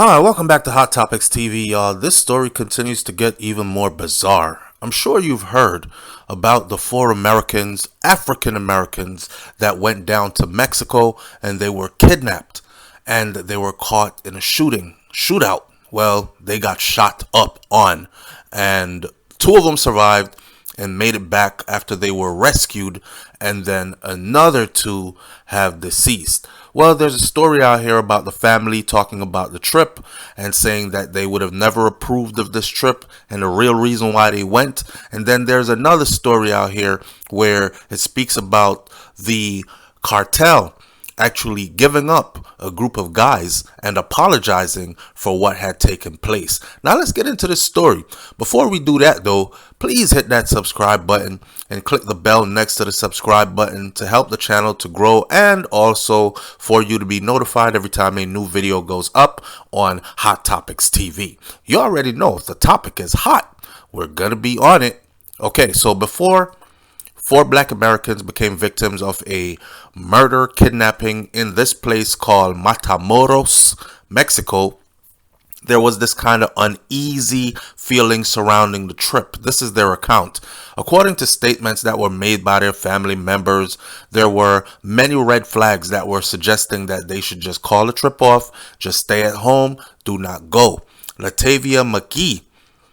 Hi, welcome back to Hot Topics TV, y'all. This story continues to get even more bizarre. I'm sure you've heard about the four African Americans, that went down to Mexico and they were kidnapped and they were caught in a shootout. Well, they got shot up on, and two of them survived and made it back after they were rescued, and then another two have deceased. Well, there's a story out here about the family talking about the trip and saying that they would have never approved of this trip and the real reason why they went. And then there's another story out here where it speaks about the cartel actually giving up a group of guys and apologizing for what had taken place. Now let's get into this story. Before we do that though, please hit that subscribe button and click the bell next to the subscribe button to help the channel to grow, and also for you to be notified every time a new video goes up on Hot Topics TV. You already know if the topic is hot, we're gonna be on it. Okay, so before four black Americans became victims of a murder kidnapping in this place called Matamoros, Mexico, there was this kind of uneasy feeling surrounding the trip. This is their account. According to statements that were made by their family members, there were many red flags that were suggesting that they should just call the trip off, just stay at home, do not go. Latavia McGee,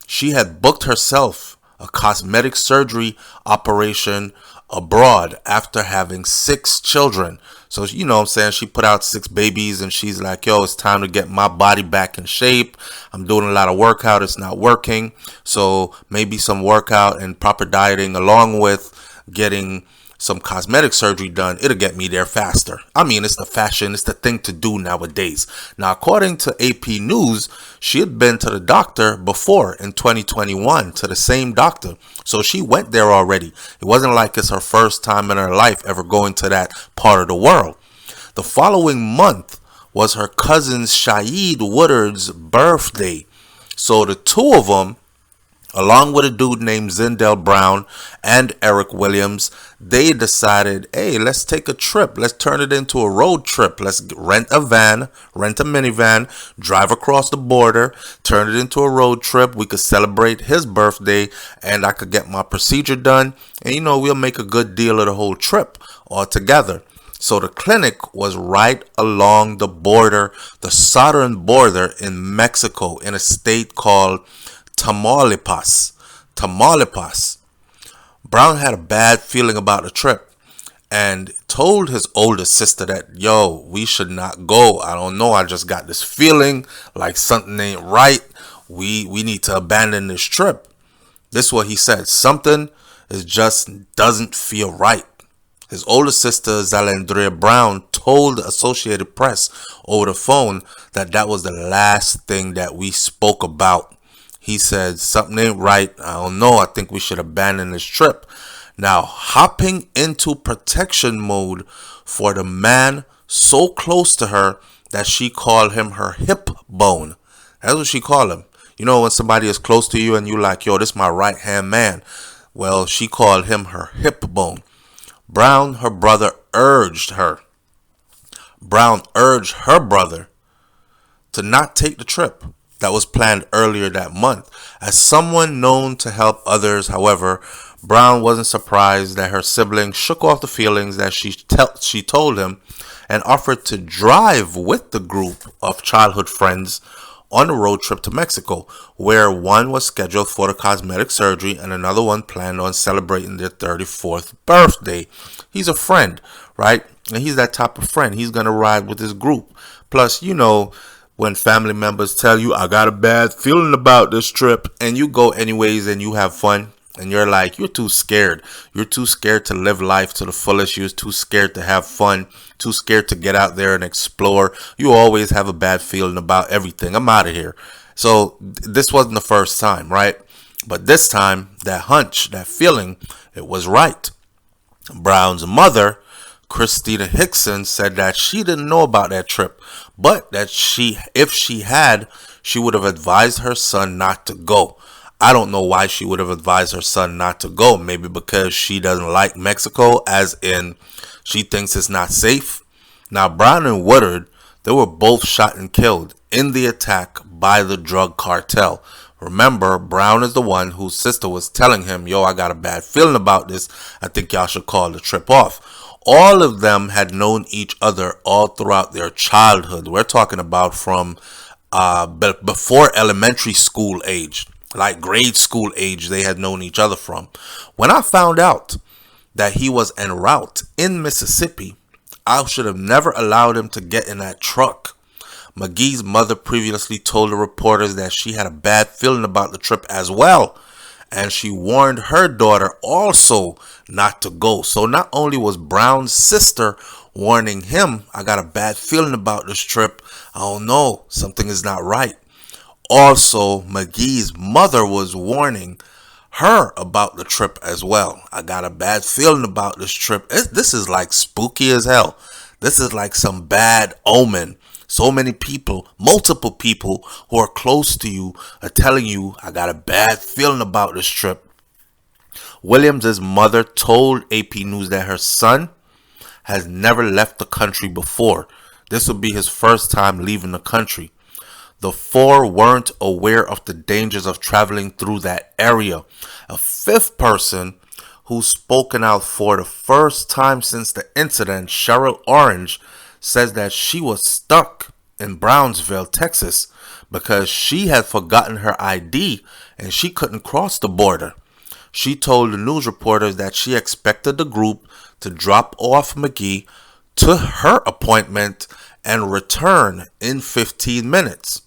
she had booked herself a cosmetic surgery operation abroad after having 6 children. So, you know what I'm saying, she put out 6 babies and she's like, yo, it's time to get my body back in shape. I'm doing a lot of workout. It's not working. So maybe some workout and proper dieting along with getting some cosmetic surgery done, it'll get me there faster. I mean, it's the fashion, it's the thing to do nowadays. Now, according to AP News, she had been to the doctor before in 2021, to the same doctor. So she went there already. It wasn't like it's her first time in her life ever going to that part of the world. The following month was her cousin Shaeed Woodard's birthday. So the two of them, along with a dude named Zindell Brown and Eric Williams, they decided, hey, let's take a trip. Let's turn it into a road trip. Let's rent a minivan, drive across the border, turn it into a road trip. We could celebrate his birthday and I could get my procedure done. And, you know, we'll make a good deal of the whole trip all together. So the clinic was right along the border, the southern border in Mexico, in a state called Tamaulipas. Brown had a bad feeling about the trip and told his older sister that, yo, we should not go. I don't know. I just got this feeling like something ain't right. We need to abandon this trip. This is what he said. Something is just doesn't feel right. His older sister, Zalendria Brown, told the Associated Press over the phone that that was the last thing that we spoke about. He said, something ain't right. I don't know. I think we should abandon this trip. Now, hopping into protection mode for the man so close to her that she called him her hip bone. That's what she called him. You know, when somebody is close to you and you like, yo, this is my right hand man. Well, she called him her hip bone. Brown, her brother, urged her. Brown urged her brother to not take the trip that was planned earlier that month. As someone known to help others, however, Brown wasn't surprised that her sibling shook off the feelings that she told him and offered to drive with the group of childhood friends on a road trip to Mexico, where one was scheduled for the cosmetic surgery and another one planned on celebrating their 34th birthday. He's a friend, right? And he's that type of friend. He's going to ride with his group. Plus, you know, when family members tell you, I got a bad feeling about this trip, and you go anyways and you have fun, and you're like, you're too scared. You're too scared to live life to the fullest. You're too scared to have fun, too scared to get out there and explore. You always have a bad feeling about everything. I'm out of here. So this wasn't the first time, right? But this time, that hunch, that feeling, it was right. Brown's mother, Christina Hickson, said that she didn't know about that trip, but that if she had, she would have advised her son not to go. I don't know why she would have advised her son not to go. Maybe because she doesn't like Mexico, as in she thinks it's not safe. Now, Brown and Woodard, They were both shot and killed in the attack by the drug cartel. Remember, Brown is the one whose sister was telling him, yo, I got a bad feeling about this. I think y'all should call the trip off. All of them had known each other all throughout their childhood. We're talking about from before elementary school age, like grade school age, they had known each other from. When I found out that he was en route in Mississippi, I should have never allowed him to get in that truck. McGee's mother previously told the reporters that she had a bad feeling about the trip as well, and she warned her daughter also not to go. So not only was Brown's sister warning him, I got a bad feeling about this trip, I don't know, something is not right. Also, McGee's mother was warning her about the trip as well. I got a bad feeling about this trip. This is like spooky as hell. This is like some bad omen. So many people, multiple people who are close to you are telling you, I got a bad feeling about this trip. Williams' mother told AP News that her son has never left the country before. This would be his first time leaving the country. The four weren't aware of the dangers of traveling through that area. A fifth person who's spoken out for the first time since the incident, Cheryl Orange, says that she was stuck in Brownsville, Texas, because she had forgotten her ID and she couldn't cross the border. She told the news reporters that she expected the group to drop off McGee to her appointment and return in 15 minutes,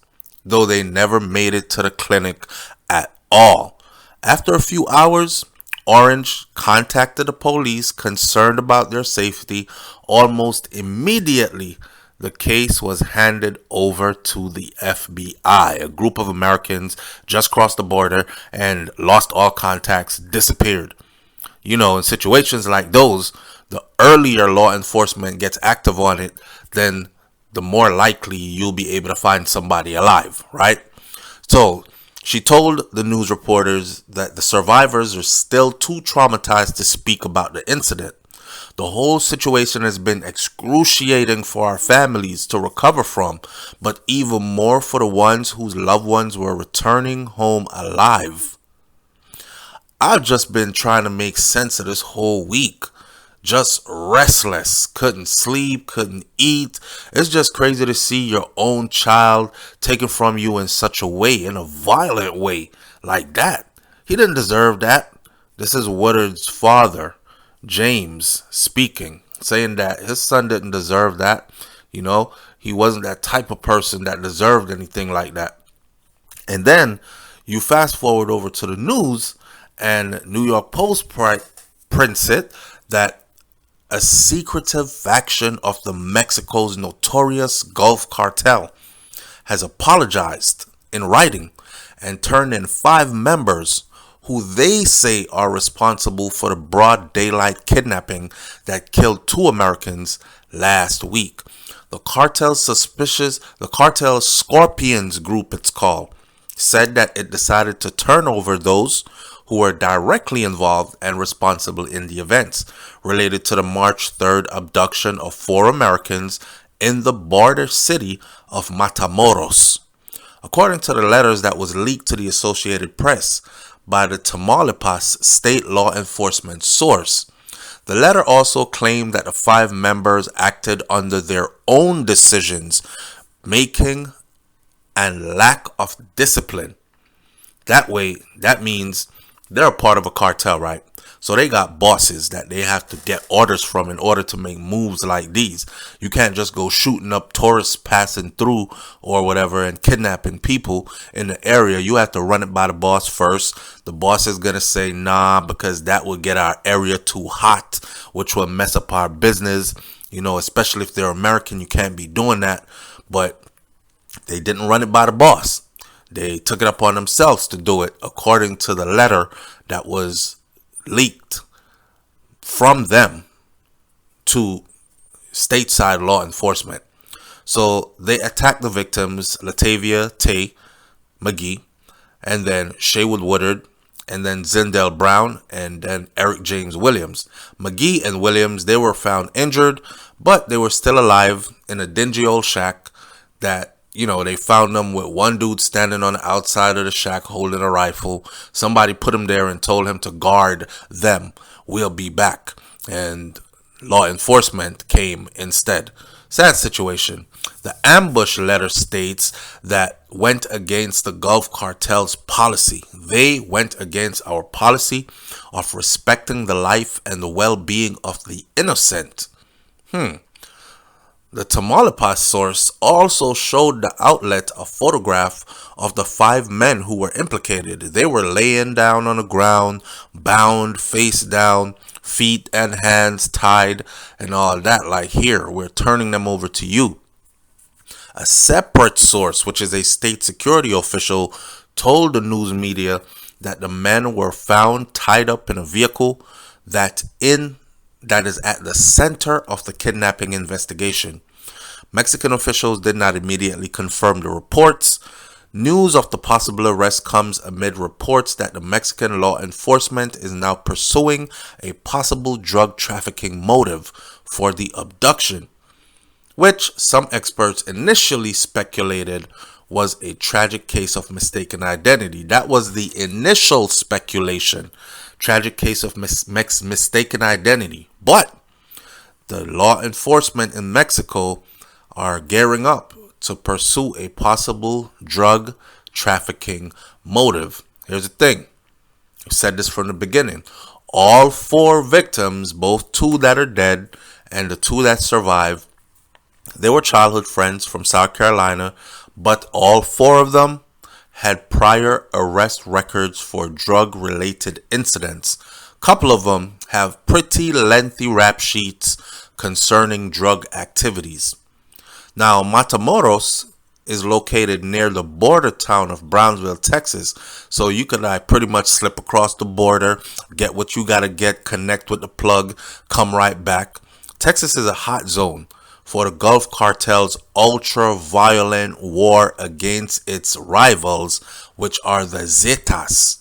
though they never made it to the clinic at all. After a few hours, Orange contacted the police concerned about their safety. Almost immediately, the case was handed over to the FBI. A group of Americans just crossed the border and lost all contacts, disappeared. You know, in situations like those, the earlier law enforcement gets active on it, then the more likely you'll be able to find somebody alive, right? So she told the news reporters that the survivors are still too traumatized to speak about the incident. The whole situation has been excruciating for our families to recover from, but even more for the ones whose loved ones were returning home alive. I've just been trying to make sense of this whole week. Just restless, couldn't sleep, couldn't eat. It's just crazy to see your own child taken from you in such a way, in a violent way like that. He didn't deserve that. This is Woodard's father, James, speaking, saying that his son didn't deserve that. You know, he wasn't that type of person that deserved anything like that. And then you fast forward over to the news, and New York Post prints it that a secretive faction of the Mexico's notorious Gulf Cartel has apologized in writing and turned in 5 members who they say are responsible for the broad daylight kidnapping that killed 2 Americans last week. The cartel Scorpions group, it's called, said that it decided to turn over those who were directly involved and responsible in the events related to the March 3rd abduction of 4 Americans in the border city of Matamoros. According to the letters that was leaked to the Associated Press by the Tamaulipas state law enforcement source, the letter also claimed that the 5 members acted under their own decisions making and lack of discipline. That means they're a part of a cartel, right? So they got bosses that they have to get orders from in order to make moves like these. You can't just go shooting up tourists passing through or whatever and kidnapping people in the area. You have to run it by the boss first. The boss is going to say, nah, because that would get our area too hot, which will mess up our business. You know, especially if they're American, you can't be doing that. But they didn't run it by the boss. They took it upon themselves to do it according to the letter that was leaked from them to stateside law enforcement. So they attacked the victims, Latavia Tay McGee, and then Shaywood Woodard, and then Zindell Brown, and then Eric James Williams. McGee and Williams, they were found injured, but they were still alive in a dingy old shack that, they found them with one dude standing on the outside of the shack holding a rifle. Somebody put him there and told him to guard them. We'll be back. And law enforcement came instead. Sad situation. The ambush letter states that went against the Gulf Cartel's policy. They went against our policy of respecting the life and the well-being of the innocent. The Tamaulipas source also showed the outlet a photograph of the 5 men who were implicated. They were laying down on the ground, bound, face down, feet and hands tied, and all that. Like, here, we're turning them over to you. A separate source, which is a state security official, told the news media that the men were found tied up in a vehicle that is at the center of the kidnapping investigation. Mexican officials did not immediately confirm the reports. News of the possible arrest comes amid reports that the Mexican law enforcement is now pursuing a possible drug trafficking motive for the abduction, which some experts initially speculated was a tragic case of mistaken identity. That was the initial speculation. Tragic case of mistaken identity. But the law enforcement in Mexico are gearing up to pursue a possible drug trafficking motive. Here's the thing. I said this from the beginning. All 4 victims, both 2 that are dead and the 2 that survive, they were childhood friends from South Carolina, but all 4 of them had prior arrest records for drug-related incidents. A couple of them have pretty lengthy rap sheets concerning drug activities. Now, Matamoros is located near the border town of Brownsville, Texas. So you could pretty much slip across the border, get what you got to get, connect with the plug, come right back. Texas is a hot zone for the Gulf Cartel's ultra-violent war against its rivals, which are the Zetas.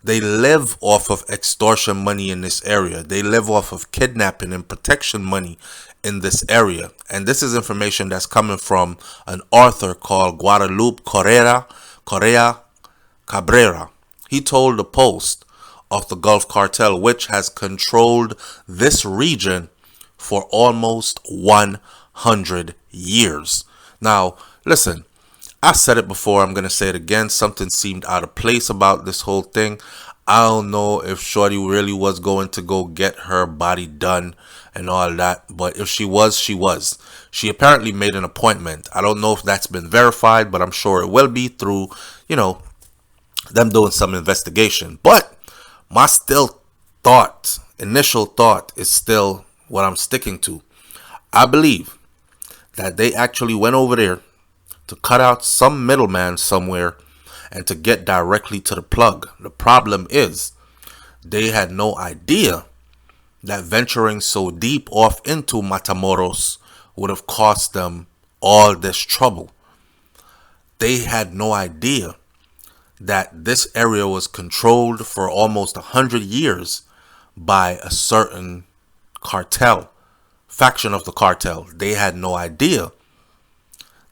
They live off of extortion money in this area. They live off of kidnapping and protection money in this area. And this is information that's coming from an author called Guadalupe Correa Cabrera. He told the Post of the Gulf Cartel, which has controlled this region for almost 100 years. Now, listen, I said it before, I'm going to say it again. Something seemed out of place about this whole thing. I don't know if Shorty really was going to go get her body done and all that, but if she was, she was. She apparently made an appointment. I don't know if that's been verified, but I'm sure it will be through, them doing some investigation. But my initial thought is still what I'm sticking to. I believe that they actually went over there to cut out some middleman somewhere and to get directly to the plug. The problem is they had no idea that venturing so deep off into Matamoros would have cost them all this trouble. They had no idea that this area was controlled for almost 100 years by a certain cartel, faction of the cartel. They had no idea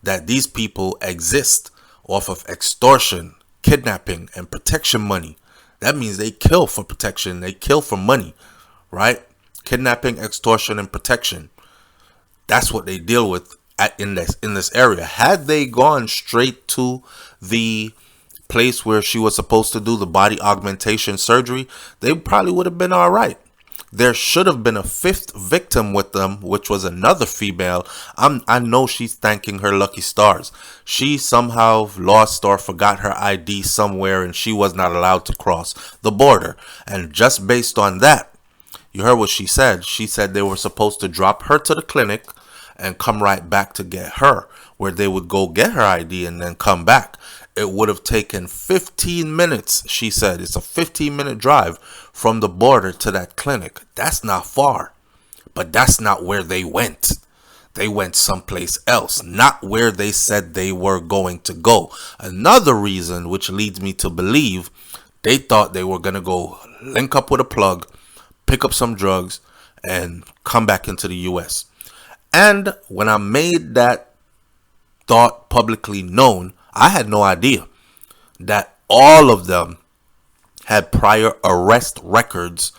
that these people exist off of extortion, kidnapping, and protection money. That means they kill for protection. They kill for money, right? Kidnapping, extortion, and protection. That's what they deal with in this area. Had they gone straight to the place where she was supposed to do the body augmentation surgery, they probably would have been all right. There should have been a 5th victim with them, which was another female. I know she's thanking her lucky stars. She somehow lost or forgot her ID somewhere, and she was not allowed to cross the border. And just based on that, you heard what she said. She said they were supposed to drop her to the clinic and come right back to get her, where they would go get her ID and then come back. It would have taken 15 minutes, she said. It's a 15-minute drive from the border to that clinic. That's not far, but that's not where they went. They went someplace else, not where they said they were going to go. Another reason, which leads me to believe, they thought they were going to go link up with a plug, pick up some drugs, and come back into the U.S. And when I made that thought publicly known. I had no idea that all of them had prior arrest records.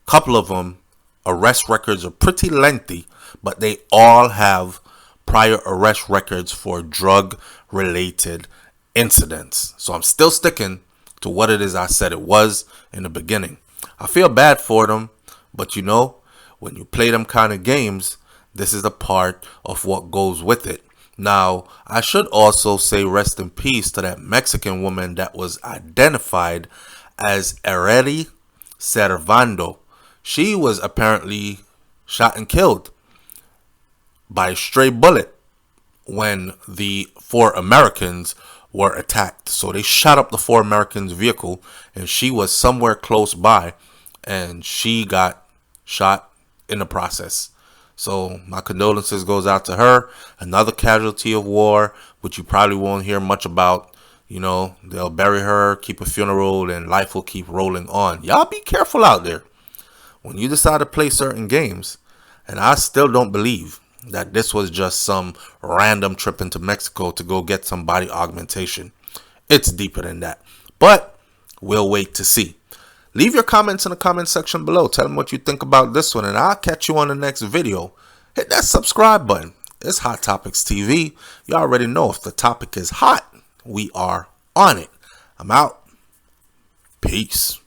Couple of them arrest records are pretty lengthy, but they all have prior arrest records for drug related incidents. So I'm still sticking to what it is I said it was in the beginning. I feel bad for them, but when you play them kind of games, this is a part of what goes with it. Now, I should also say rest in peace to that Mexican woman that was identified as Eredi Servando. She was apparently shot and killed by a stray bullet when the 4 Americans were attacked. So they shot up the 4 Americans' vehicle, and she was somewhere close by, and she got shot in the process. So my condolences goes out to her. Another casualty of war, which you probably won't hear much about. They'll bury her, keep a funeral, and life will keep rolling on. Y'all be careful out there when you decide to play certain games. And I still don't believe that this was just some random trip into Mexico to go get some body augmentation. It's deeper than that. But we'll wait to see. Leave your comments in the comment section below. Tell them what you think about this one, and I'll catch you on the next video. Hit that subscribe button. It's Hot Topics TV. You already know if the topic is hot, we are on it. I'm out. Peace.